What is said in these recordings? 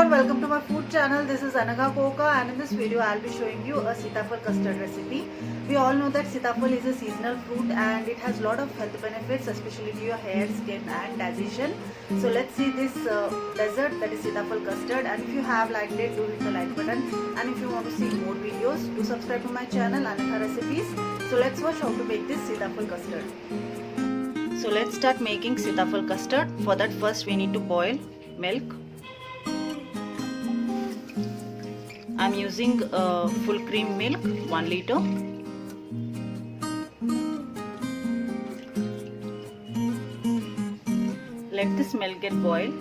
everyone, welcome to my food channel. This is Anagha and in this video I'll be showing you a Sitaphal custard recipe. We all know that Sitaphal is a seasonal fruit and it has a lot of health benefits, especially to your hair, skin and digestion. So let's see this dessert, that is Sitaphal custard, and if you have liked it, do hit the like button, and if you want to see more videos, do subscribe to my channel Anagha recipes. So let's watch how to make this Sitaphal custard. So let's start making Sitaphal custard. For that, first we need to boil milk. I'm using full cream milk, 1 liter. Let this milk get boiled.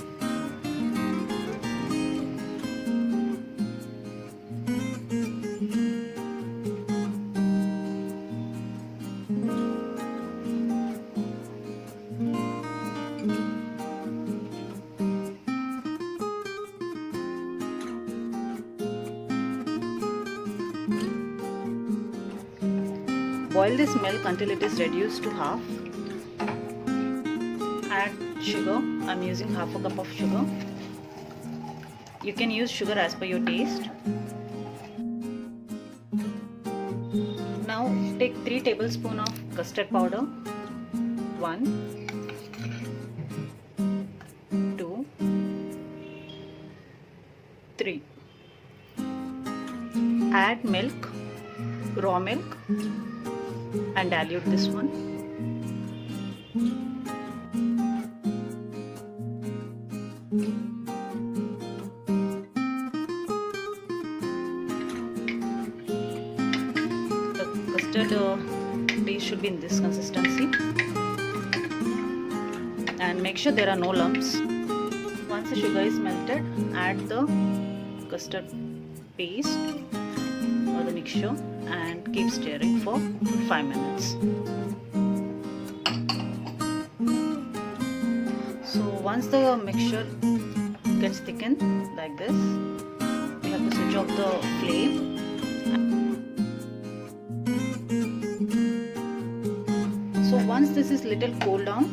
Boil this milk until it is reduced to half. Add sugar. I'm using half a cup of sugar. You can use sugar as per your taste. Now take 3 tablespoons of custard powder. 1, 2, 3. Add milk, raw milk, and dilute this one. The custard base should be in this consistency, and make sure there are no lumps. Once the sugar is melted, add the custard paste or the mixture and keep stirring for 5 minutes. So once the mixture gets thickened like this, we have to switch off the flame. So once this is little cooled down,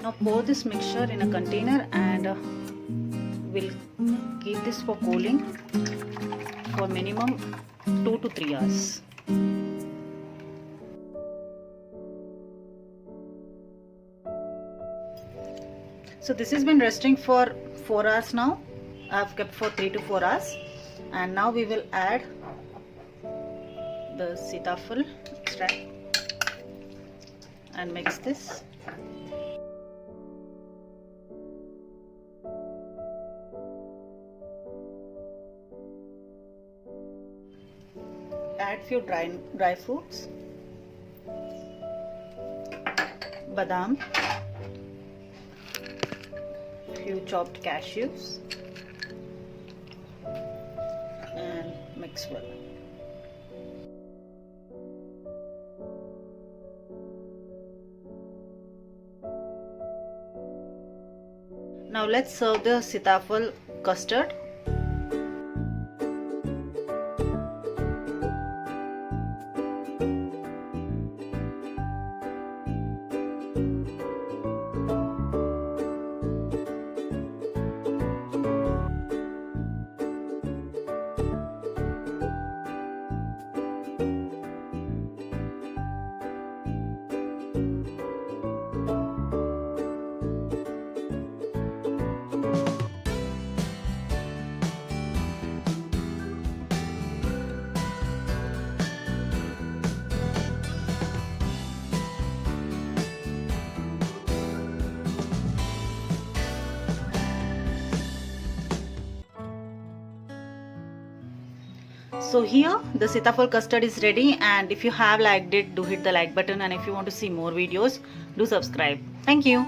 now pour this mixture in a container and we'll keep this for cooling for minimum 2 to 3 hours. So this has been resting for 4 hours now. I have kept for 3 to 4 hours, and now we will add the Sitaphal extract and mix this. Add few dry fruits, badam, few chopped cashews, and mix well. Now let's serve the Sitaphal custard. So here the Sitaphal custard is ready, and if you have liked it, do hit the like button, and if you want to see more videos, do subscribe. Thank you.